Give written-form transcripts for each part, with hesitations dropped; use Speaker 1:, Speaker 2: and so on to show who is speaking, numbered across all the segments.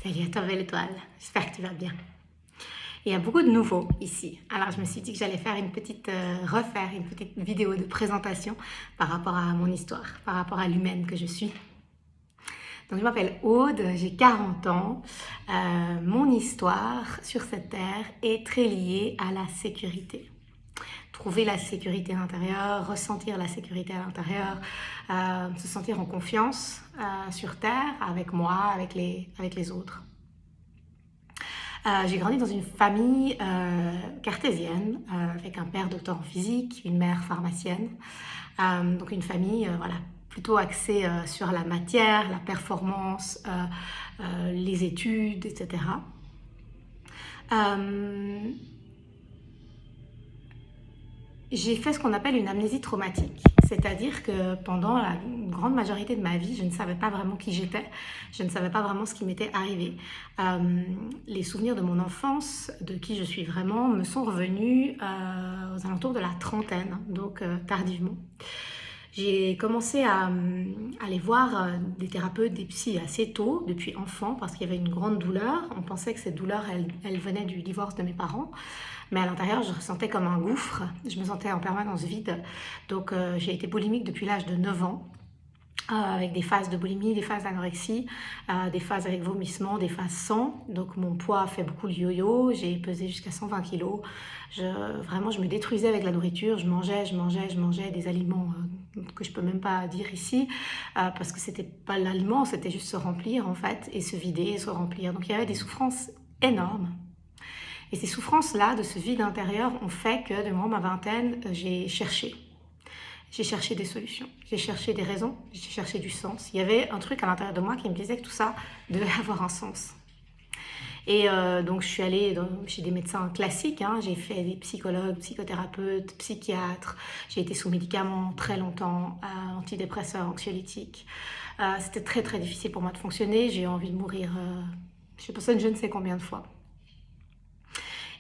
Speaker 1: Salut à toi, belle étoile. J'espère que tu vas bien. Il y a beaucoup de nouveaux ici. Alors, je me suis dit que j'allais faire refaire une petite vidéo de présentation par rapport à mon histoire, par rapport à l'humaine que je suis. Donc, je m'appelle Aude, j'ai 40 ans. Mon histoire sur cette terre est très liée à la sécurité. Trouver la sécurité à l'intérieur, ressentir la sécurité à l'intérieur, se sentir en confiance sur Terre, avec moi, avec les autres. J'ai grandi dans une famille cartésienne, avec un père docteur en physique, une mère pharmacienne. Donc une famille voilà, plutôt axée sur la matière, la performance, les études, etc. J'ai fait ce qu'on appelle une amnésie traumatique, c'est-à-dire que pendant la grande majorité de ma vie, je ne savais pas vraiment qui j'étais, je ne savais pas vraiment ce qui m'était arrivé. Les souvenirs de mon enfance, de qui je suis vraiment, me sont revenus aux alentours de la trentaine, donc tardivement. J'ai commencé à aller voir des thérapeutes, des psys assez tôt, depuis enfant, parce qu'il y avait une grande douleur. On pensait que cette douleur, elle venait du divorce de mes parents. Mais à l'intérieur, je ressentais comme un gouffre. Je me sentais en permanence vide. Donc, j'ai été boulimique depuis l'âge de 9 ans. Avec des phases de boulimie, des phases d'anorexie, des phases avec vomissement, des phases sans. Donc mon poids a fait beaucoup le yo-yo, j'ai pesé jusqu'à 120 kilos. Vraiment, je me détruisais avec la nourriture, je mangeais des aliments que je peux même pas dire ici, parce que c'était pas l'aliment, c'était juste se remplir en fait, et se vider, et se remplir. Donc il y avait des souffrances énormes. Et ces souffrances-là, de ce vide intérieur, ont fait que durant ma vingtaine, j'ai cherché. J'ai cherché des solutions, j'ai cherché des raisons, j'ai cherché du sens. Il y avait un truc à l'intérieur de moi qui me disait que tout ça devait avoir un sens. Et donc je suis allée chez des médecins classiques, hein. J'ai fait des psychologues, psychothérapeutes, psychiatres. J'ai été sous médicaments très longtemps, antidépresseurs, anxiolytiques. C'était très très difficile pour moi de fonctionner. J'ai eu envie de mourir, je ne sais combien de fois.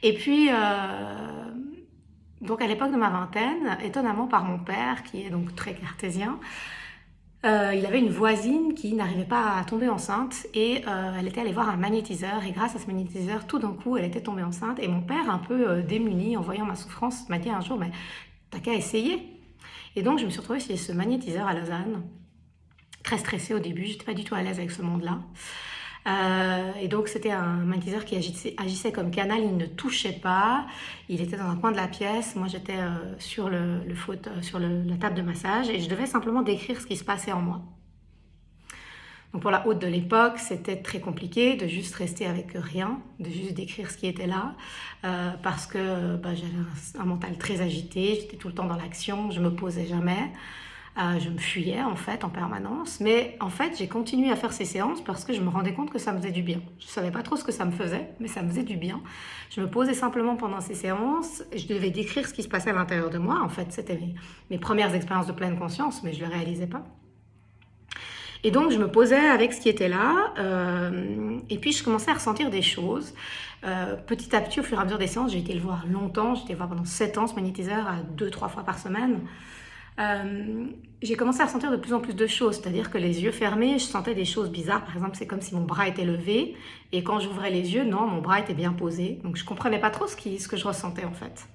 Speaker 1: Et puis... Donc à l'époque de ma vingtaine, étonnamment par mon père, qui est donc très cartésien, il avait une voisine qui n'arrivait pas à tomber enceinte et elle était allée voir un magnétiseur et grâce à ce magnétiseur, tout d'un coup, elle était tombée enceinte et mon père, un peu démuni en voyant ma souffrance, m'a dit un jour, mais t'as qu'à essayer. Et donc je me suis retrouvée chez ce magnétiseur à Lausanne, très stressée au début, j'étais pas du tout à l'aise avec ce monde-là. Et donc c'était un magnétiseur qui agissait comme canal, il ne touchait pas, il était dans un coin de la pièce, moi j'étais sur la table de massage et je devais simplement décrire ce qui se passait en moi. Donc pour la Aude de l'époque, c'était très compliqué de juste rester avec rien, de juste décrire ce qui était là, parce que j'avais un mental très agité, j'étais tout le temps dans l'action, je me posais jamais. Je me fuyais en fait en permanence, mais en fait j'ai continué à faire ces séances parce que je me rendais compte que ça me faisait du bien. Je ne savais pas trop ce que ça me faisait, mais ça me faisait du bien. Je me posais simplement pendant ces séances, je devais décrire ce qui se passait à l'intérieur de moi. En fait, c'était mes premières expériences de pleine conscience, mais je ne le réalisais pas. Et donc je me posais avec ce qui était là, et puis je commençais à ressentir des choses. Petit à petit, au fur et à mesure des séances, j'ai été le voir longtemps, j'ai été le voir pendant 7 ans, ce magnétiseur, à 2-3 fois par semaine. J'ai commencé à ressentir de plus en plus de choses, c'est-à-dire que les yeux fermés, je sentais des choses bizarres. Par exemple, c'est comme si mon bras était levé et quand j'ouvrais les yeux, non, mon bras était bien posé. Donc je comprenais pas trop ce que je ressentais en fait.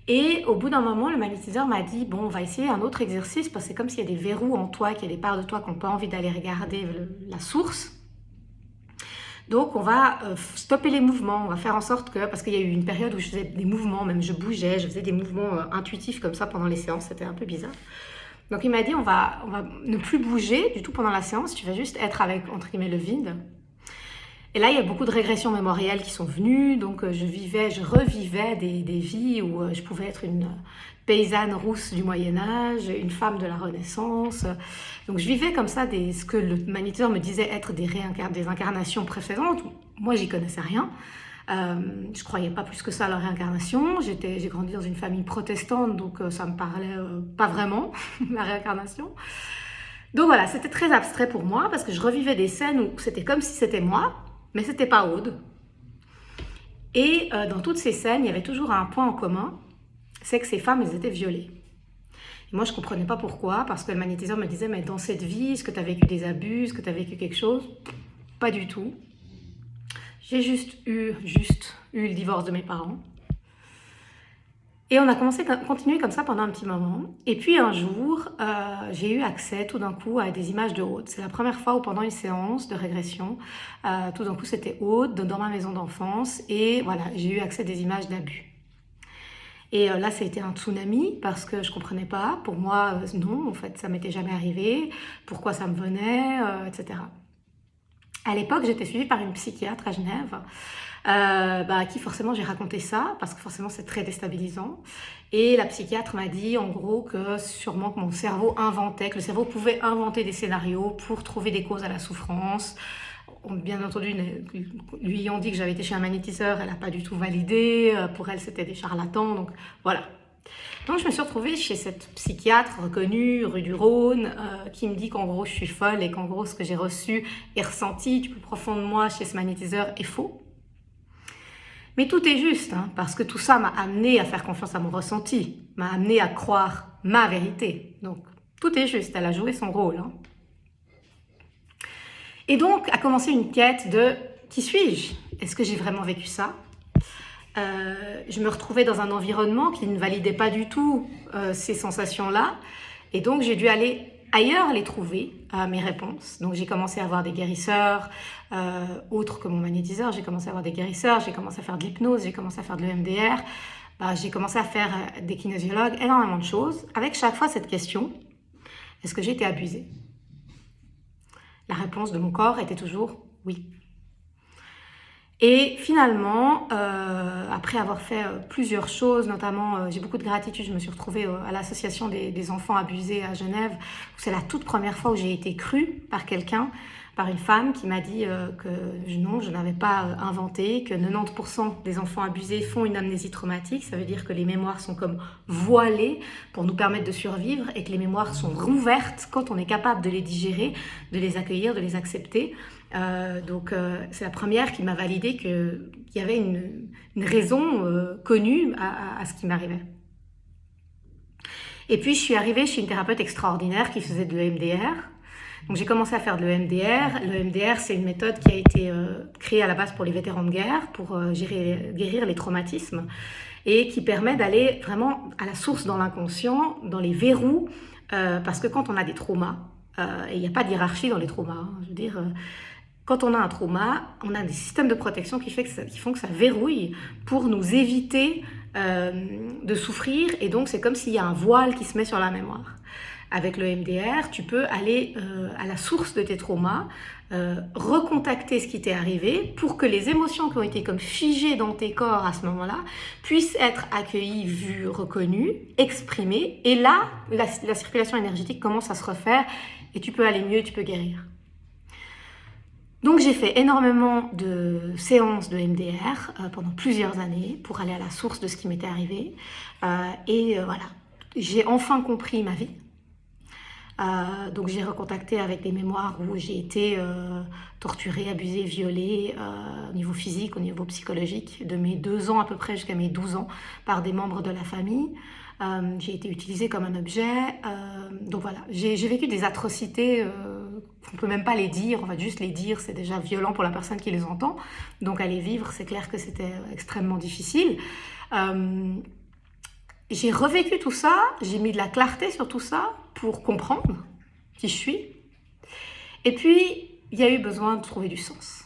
Speaker 1: Et au bout d'un moment, le magnétiseur m'a dit, bon, on va essayer un autre exercice parce que c'est comme s'il y a des verrous en toi, qu'il y a des parts de toi qui n'ont pas envie d'aller regarder la source. Donc on va stopper les mouvements, on va faire en sorte que, parce qu'il y a eu une période où je faisais des mouvements, même je bougeais, je faisais des mouvements intuitifs comme ça pendant les séances, c'était un peu bizarre. Donc il m'a dit on va ne plus bouger du tout pendant la séance, tu vas juste être avec, entre guillemets, le vide. Et là il y a beaucoup de régressions mémorielles qui sont venues, donc je revivais des vies où je pouvais être une paysanne rousse du Moyen-Âge, une femme de la Renaissance. Donc je vivais comme ça ce que le magnétiseur me disait être des incarnations précédentes. Moi, j'y connaissais rien. Je croyais pas plus que ça à la réincarnation. J'ai grandi dans une famille protestante, donc ça me parlait pas vraiment, la réincarnation. Donc voilà, c'était très abstrait pour moi parce que je revivais des scènes où c'était comme si c'était moi, mais c'était pas Aude. Et dans toutes ces scènes, il y avait toujours un point en commun, c'est que ces femmes, elles étaient violées. Et moi, je ne comprenais pas pourquoi, parce que le magnétiseur me disait, mais dans cette vie, est-ce que tu as vécu des abus, est-ce que tu as vécu quelque chose? pas du tout. J'ai juste eu le divorce de mes parents. Et on a continué comme ça pendant un petit moment. Et puis un jour, j'ai eu accès tout d'un coup à des images de Aude. C'est la première fois où pendant une séance de régression, tout d'un coup c'était Aude dans ma maison d'enfance. Et voilà, j'ai eu accès à des images d'abus. Et là, ça a été un tsunami parce que je comprenais pas. Pour moi, non, en fait, ça m'était jamais arrivé. Pourquoi ça me venait, etc. À l'époque, j'étais suivie par une psychiatre à Genève, à qui forcément j'ai raconté ça, parce que forcément c'est très déstabilisant. Et la psychiatre m'a dit en gros que sûrement que mon cerveau inventait, que le cerveau pouvait inventer des scénarios pour trouver des causes à la souffrance. Bien entendu, lui ayant dit que j'avais été chez un magnétiseur, elle n'a pas du tout validé. Pour elle, c'était des charlatans. Donc voilà. Donc je me suis retrouvée chez cette psychiatre reconnue, rue du Rhône, qui me dit qu'en gros je suis folle et qu'en gros ce que j'ai reçu et ressenti du plus profond de moi chez ce magnétiseur est faux. Mais tout est juste, hein, parce que tout ça m'a amené à faire confiance à mon ressenti, m'a amené à croire ma vérité. Donc tout est juste, elle a joué son rôle. Hein. Et donc a commencé une quête de qui suis-je? Est-ce que j'ai vraiment vécu ça? Je me retrouvais dans un environnement qui ne validait pas du tout ces sensations-là. Et donc, j'ai dû aller ailleurs les trouver, mes réponses. Donc, j'ai commencé à voir des guérisseurs, autres que mon magnétiseur. J'ai commencé à voir des guérisseurs, j'ai commencé à faire de l'hypnose, j'ai commencé à faire de l'EMDR. J'ai commencé à faire des kinésiologues, énormément de choses. Avec chaque fois cette question, est-ce que j'ai été abusée? La réponse de mon corps était toujours oui. Et finalement, après avoir fait plusieurs choses, notamment j'ai beaucoup de gratitude, je me suis retrouvée à l'association des enfants abusés à Genève, où c'est la toute première fois où j'ai été crue par quelqu'un, par une femme qui m'a dit que non, je n'avais pas inventé, que 90% des enfants abusés font une amnésie traumatique, ça veut dire que les mémoires sont comme voilées pour nous permettre de survivre et que les mémoires sont rouvertes quand on est capable de les digérer, de les accueillir, de les accepter. Donc c'est la première qui m'a validé qu'il y avait une raison connue à ce qui m'arrivait. Et puis je suis arrivée chez une thérapeute extraordinaire qui faisait de l'EMDR. Donc j'ai commencé à faire de l'EMDR. L'EMDR, c'est une méthode qui a été créée à la base pour les vétérans de guerre, pour guérir les traumatismes, et qui permet d'aller vraiment à la source dans l'inconscient, dans les verrous, parce que quand on a des traumas, et il n'y a pas de hiérarchie dans les traumas, hein, je veux dire... Quand on a un trauma, on a des systèmes de protection qui font que ça verrouille pour nous éviter de souffrir. Et donc, c'est comme s'il y a un voile qui se met sur la mémoire. Avec le MDR, tu peux aller à la source de tes traumas, recontacter ce qui t'est arrivé pour que les émotions qui ont été comme figées dans tes corps à ce moment-là puissent être accueillies, vues, reconnues, exprimées. Et là, la circulation énergétique commence à se refaire et tu peux aller mieux, tu peux guérir. Donc j'ai fait énormément de séances de MDR pendant plusieurs années pour aller à la source de ce qui m'était arrivé. Voilà, j'ai enfin compris ma vie. Donc j'ai recontacté avec des mémoires où j'ai été torturée, abusée, violée au niveau physique, au niveau psychologique, de mes 2 ans à peu près jusqu'à mes 12 ans par des membres de la famille. J'ai été utilisée comme un objet. Donc voilà, j'ai vécu des atrocités, on ne peut même pas les dire, on va juste les dire, c'est déjà violent pour la personne qui les entend. Donc à les vivre, c'est clair que c'était extrêmement difficile. J'ai revécu tout ça, j'ai mis de la clarté sur tout ça pour comprendre qui je suis. Et puis, il y a eu besoin de trouver du sens.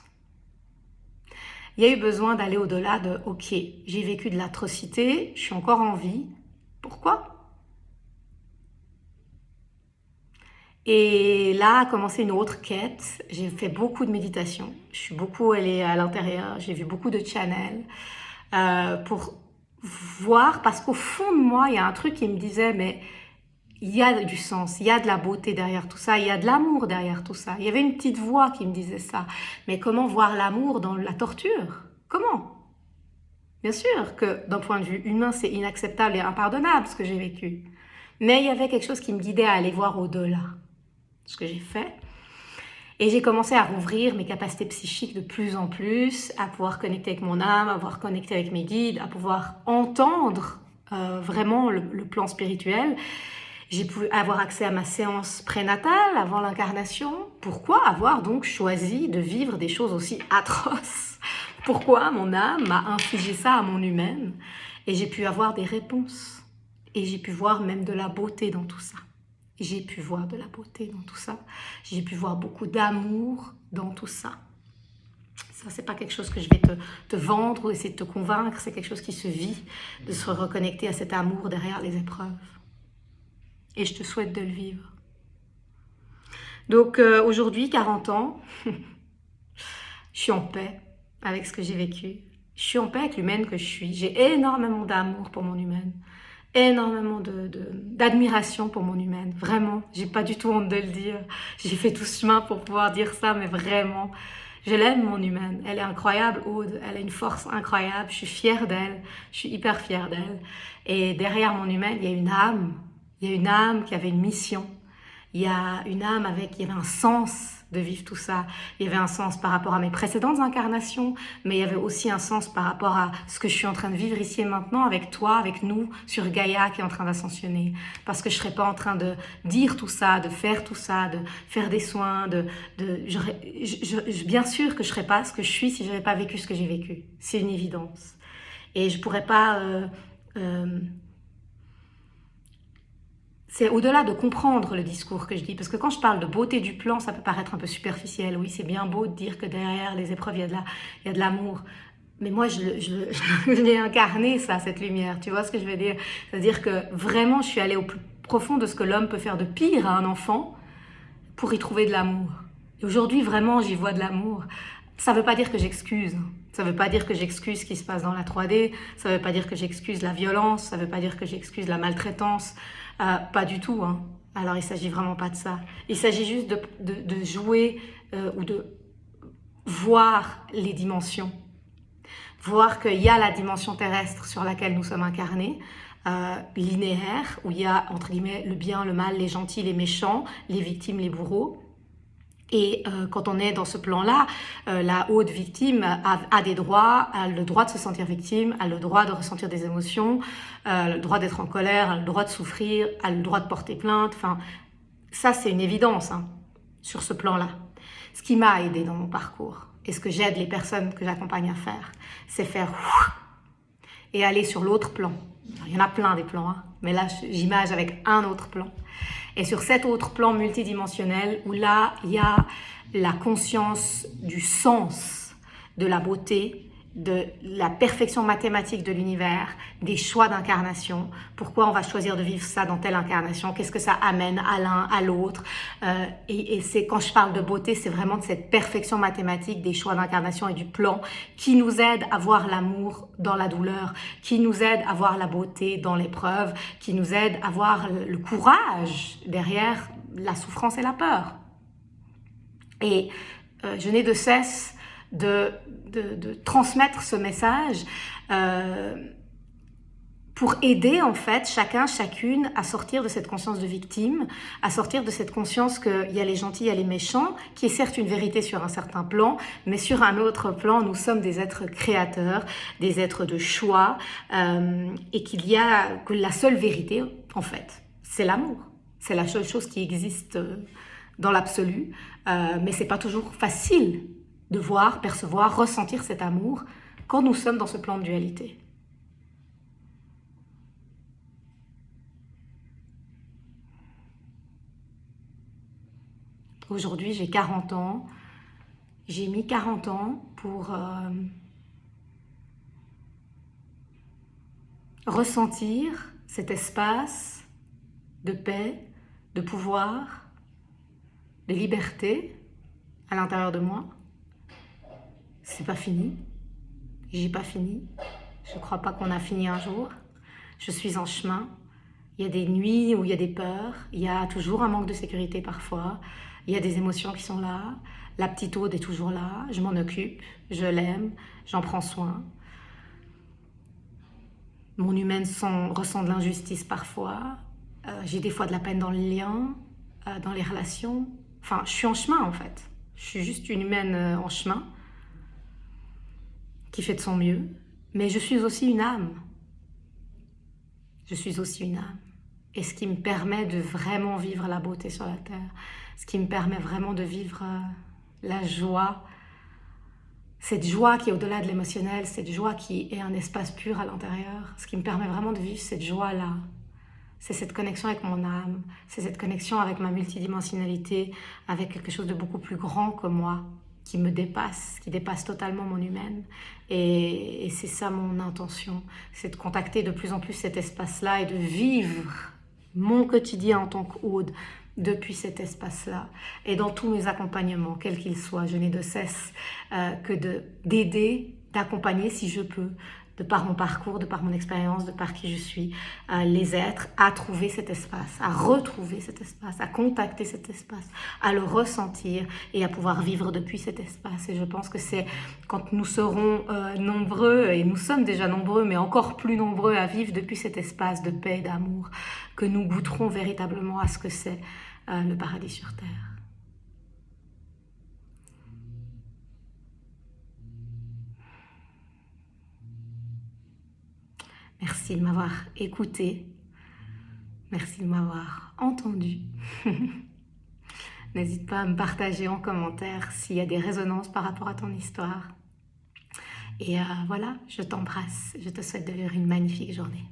Speaker 1: Il y a eu besoin d'aller au-delà de « Ok, j'ai vécu de l'atrocité, je suis encore en vie. Pourquoi ?» Et là a commencé une autre quête. J'ai fait beaucoup de méditation. Je suis beaucoup allée à l'intérieur. J'ai vu beaucoup de channels pour voir, parce qu'au fond de moi, il y a un truc qui me disait, mais il y a du sens, il y a de la beauté derrière tout ça, il y a de l'amour derrière tout ça. Il y avait une petite voix qui me disait ça. Mais comment voir l'amour dans la torture? Comment? Bien sûr que d'un point de vue humain, c'est inacceptable et impardonnable ce que j'ai vécu. Mais il y avait quelque chose qui me guidait à aller voir au-delà. Ce que j'ai fait. Et j'ai commencé à rouvrir mes capacités psychiques de plus en plus, à pouvoir connecter avec mon âme, à pouvoir connecter avec mes guides, à pouvoir entendre vraiment le plan spirituel. J'ai pu avoir accès à ma séance prénatale avant l'incarnation. Pourquoi avoir donc choisi de vivre des choses aussi atroces? Pourquoi mon âme m'a infligé ça à mon humaine? Et j'ai pu avoir des réponses. Et j'ai pu voir même de la beauté dans tout ça. J'ai pu voir de la beauté dans tout ça. J'ai pu voir beaucoup d'amour dans tout ça. Ça, c'est pas quelque chose que je vais te vendre ou essayer de te convaincre. C'est quelque chose qui se vit, de se reconnecter à cet amour derrière les épreuves. Et je te souhaite de le vivre. Donc aujourd'hui, 40 ans, je suis en paix avec ce que j'ai vécu. Je suis en paix avec l'humaine que je suis. J'ai énormément d'amour pour mon humaine. Énormément d'admiration pour mon humaine. Vraiment, j'ai pas du tout honte de le dire. J'ai fait tout ce chemin pour pouvoir dire ça, mais vraiment, je l'aime mon humaine. Elle est incroyable, Aude. Elle a une force incroyable. Je suis fière d'elle. Je suis hyper fière d'elle. Et derrière mon humaine, il y a une âme. Il y a une âme qui avait une mission. Il y a une âme il y avait un sens de vivre tout ça. Il y avait un sens par rapport à mes précédentes incarnations, mais il y avait aussi un sens par rapport à ce que je suis en train de vivre ici et maintenant avec toi, avec nous, sur Gaïa qui est en train d'ascensionner. Parce que je serais pas en train de dire tout ça, de faire des soins, bien sûr que je serais pas ce que je suis si j'avais pas vécu ce que j'ai vécu. C'est une évidence. Et je pourrais pas... c'est au-delà de comprendre le discours que je dis, parce que quand je parle de beauté du plan, ça peut paraître un peu superficiel. Oui, c'est bien beau de dire que derrière les épreuves, il y a de l'amour. Mais moi, je l'ai incarné, ça, cette lumière. Tu vois ce que je veux dire? C'est-à-dire que vraiment, je suis allée au plus profond de ce que l'homme peut faire de pire à un enfant pour y trouver de l'amour. Et aujourd'hui, vraiment, j'y vois de l'amour. Ça ne veut pas dire que j'excuse. Ça ne veut pas dire que j'excuse ce qui se passe dans la 3D. Ça ne veut pas dire que j'excuse la violence. Ça ne veut pas dire que j'excuse la maltraitance. Pas du tout. Hein. Alors, il ne s'agit vraiment pas de ça. Il s'agit juste de jouer ou de voir les dimensions. Voir qu'il y a la dimension terrestre sur laquelle nous sommes incarnés, linéaire, où il y a, entre guillemets, le bien, le mal, les gentils, les méchants, les victimes, les bourreaux. Et quand on est dans ce plan-là, la haute victime a des droits, a le droit de se sentir victime, a le droit de ressentir des émotions, a le droit d'être en colère, a le droit de souffrir, a le droit de porter plainte. Enfin, ça, c'est une évidence hein, sur ce plan-là. Ce qui m'a aidé dans mon parcours et ce que j'aide les personnes que j'accompagne à faire, c'est faire et aller sur l'autre plan. Alors, il y en a plein des plans, hein, mais là, j'image avec un autre plan. Et sur cet autre plan multidimensionnel, où là, il y a la conscience du sens, de la beauté, de la perfection mathématique de l'univers, des choix d'incarnation, pourquoi on va choisir de vivre ça dans telle incarnation, qu'est-ce que ça amène à l'un, à l'autre. Et c'est quand je parle de beauté, c'est vraiment de cette perfection mathématique des choix d'incarnation et du plan qui nous aide à voir l'amour dans la douleur, qui nous aide à voir la beauté dans l'épreuve, qui nous aide à voir le courage derrière la souffrance et la peur. Et je n'ai de cesse de transmettre ce message pour aider en fait chacun, chacune à sortir de cette conscience de victime, à sortir de cette conscience qu'il y a les gentils, il y a les méchants, qui est certes une vérité sur un certain plan, mais sur un autre plan, nous sommes des êtres créateurs, des êtres de choix, et que la seule vérité, en fait, c'est l'amour. C'est la seule chose qui existe dans l'absolu, mais c'est pas toujours facile de voir, percevoir, ressentir cet amour quand nous sommes dans ce plan de dualité. Aujourd'hui, j'ai 40 ans. J'ai mis 40 ans pour ressentir cet espace de paix, de pouvoir, de liberté à l'intérieur de moi. C'est pas fini. J'ai pas fini. Je crois pas qu'on a fini un jour. Je suis en chemin. Il y a des nuits où il y a des peurs. Il y a toujours un manque de sécurité parfois. Il y a des émotions qui sont là. La petite Aude est toujours là. Je m'en occupe. Je l'aime. J'en prends soin. Mon humaine ressent de l'injustice parfois. J'ai des fois de la peine dans les liens, dans les relations. Enfin, je suis en chemin en fait. Je suis juste une humaine en chemin qui fait de son mieux. Mais je suis aussi une âme. Je suis aussi une âme. et ce qui me permet de vraiment vivre la beauté sur la terre, ce qui me permet vraiment de vivre la joie, cette joie qui est au-delà de l'émotionnel, cette joie qui est un espace pur à l'intérieur, ce qui me permet vraiment de vivre cette joie-là. C'est cette connexion avec mon âme, c'est cette connexion avec ma multidimensionnalité, avec quelque chose de beaucoup plus grand que moi, qui me dépasse, qui dépasse totalement mon humaine. Et c'est ça mon intention, c'est de contacter de plus en plus cet espace-là et de vivre mon quotidien en tant qu'Aude depuis cet espace-là. Et dans tous mes accompagnements, quels qu'ils soient, je n'ai de cesse que d'aider, d'accompagner si je peux, de par mon parcours, de par mon expérience, de par qui je suis, les êtres à trouver cet espace, à retrouver cet espace, à contacter cet espace, à le ressentir et à pouvoir vivre depuis cet espace. Et je pense que c'est quand nous serons nombreux, et nous sommes déjà nombreux, mais encore plus nombreux à vivre depuis cet espace de paix et d'amour, que nous goûterons véritablement à ce que c'est le paradis sur Terre. Merci de m'avoir écouté. Merci de m'avoir entendu. N'hésite pas à me partager en commentaire s'il y a des résonances par rapport à ton histoire. Et voilà, je t'embrasse. Je te souhaite de vivre une magnifique journée.